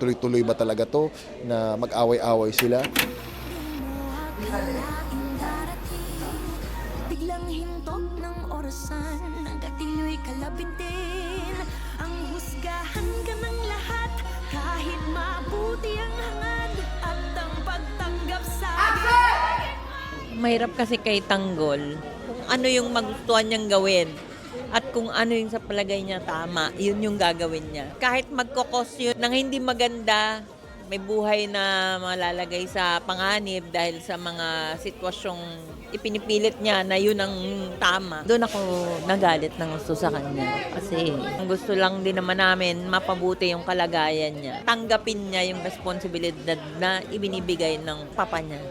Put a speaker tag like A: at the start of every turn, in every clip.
A: tuloy-tuloy ba talaga to na mag-away-away sila.
B: Biglang hintok ng orasan, hanggat ilo'y kalabitin. Ang husgahan ka ng lahat, kahit mabuti ang hangad at ang pagtanggap sa
C: Mahirap kasi kay Tanggol kung ano yung magustuhan niyang gawin at kung ano yung sa palagay niya tama, yun yung gagawin niya. Kahit magkokos yun ng hindi maganda, may buhay na malalagay sa panganib dahil sa mga sitwasyong ipinipilit niya na yun ang tama. Doon ako nagalit ng gusto sa kanya. Kasi ang gusto lang din naman namin mapabuti yung kalagayan niya. Tanggapin niya yung responsibilidad na ibinibigay ng papa niya.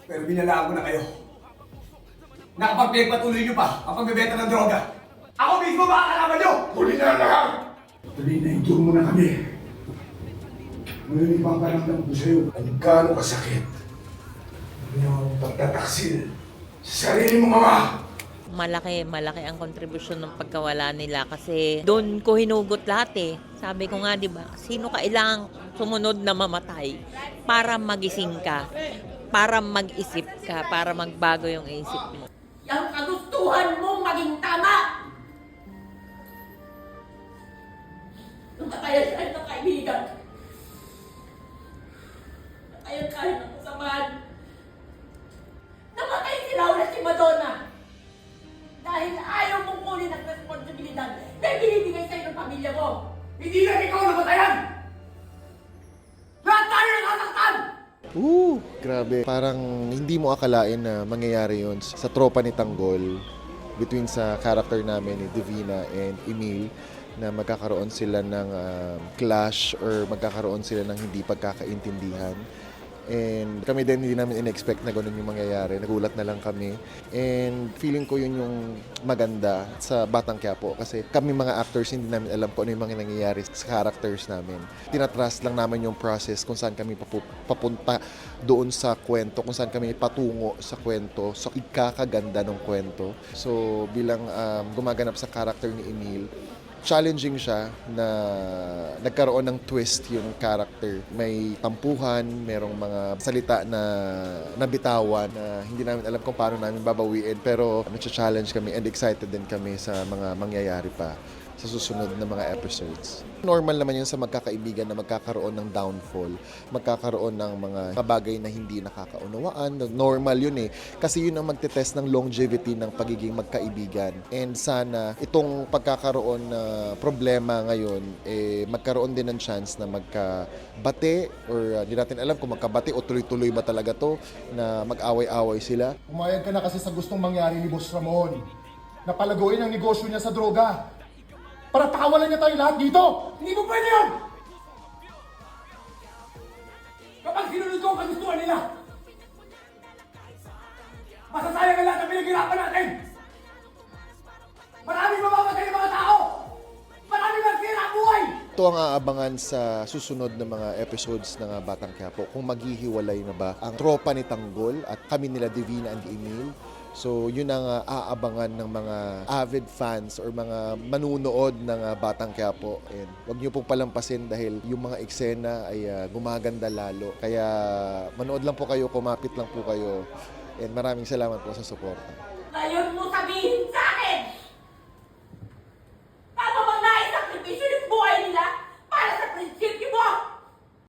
D: Pero binalaan ko na kayo. Nakapagpagpatuloy nyo pa ang pagbebenta ng droga. Ako mismo makakalaman nyo!
E: Huli na lang! Tuloy na endure mo na kami. Ngayon ipaparamdam ko sa'yo ang gaano kasakit. Yung pagtataksil sa sarili mong ama.
C: Malaki ang kontribusyon ng pagkawala nila kasi doon ko hinugot lahat eh. Sabi ko nga, di ba, sino kailangang sumunod na mamatay para magising ka, para mag-isip ka, para magbago yung isip mo.
F: Yung kagustuhan mong maging tama! Namatayan kahit ng kaibigan. Namatayan kahit ng kasamahan. Namatay si Laura si Madonna. Dahil ayaw mong kunin ang responsibilidad na binibigay sa'yo ng pamilya mo.
D: Hindi lang ikaw namatayan! Lahat tayo nasasaktan!
A: Grabe. Parang hindi mo akalain na mangyayari yun sa tropa ni Tanggol between sa character namin ni Divina and Emil na magkakaroon sila ng clash or magkakaroon sila ng hindi pagkakaintindihan. And kami din hindi namin in-expect na gano'n yung mangyayari. Nagulat na lang kami. And feeling ko yun yung maganda sa Batang Quiapo kasi kami mga actors hindi namin alam kung ano yung mga nangyayari sa characters namin. Tinatrust lang namin yung process kung saan kami papunta doon sa kwento, kung saan kami patungo sa kwento, sa ikakaganda ng kwento. So bilang gumaganap sa character ni Emil, challenging siya na nagkaroon ng twist yung character. May tampuhan, merong mga salita na nabitawan na hindi namin alam kung paano namin babawiin. Pero na-challenge kami and excited din kami sa mga mangyayari pa sa susunod na mga episodes. Normal naman yun sa magkakaibigan na magkakaroon ng downfall, magkakaroon ng mga bagay na hindi nakakaunawaan. Normal yun eh. Kasi yun ang magte-test ng longevity ng pagiging magkaibigan. And sana itong pagkakaroon na problema ngayon, magkaroon din ng chance na magkabate or hindi natin alam kung magkabate o tuloy-tuloy ba talaga to na mag-away-away sila.
G: Umayag ka na kasi sa gustong mangyari ni Boss Ramon. Napalaguin ang negosyo niya sa droga. Para pakawalan niya tayo lahat dito!
D: Hindi mo pwede yun! Kapag sinunod ko ang kagustuhan nila, masasayang ang lahat ang pinaghirapan natin! Maraming mamamatay ng mga tao! Maraming magsira ang buhay!
A: Ito ang aabangan sa susunod na mga episodes ng Batang Quiapo. Kung maghihiwalay na ba ang tropa ni Tanggol at kami nila Divina and Emil. So yun ang aabangan ng mga avid fans or mga manunood ng Batang Quiapo. And huwag niyo pong palampasin dahil yung mga eksena ay gumaganda lalo. Kaya manood lang po kayo, kumapit lang po kayo. And maraming salamat po sa suporta.
F: Ngayon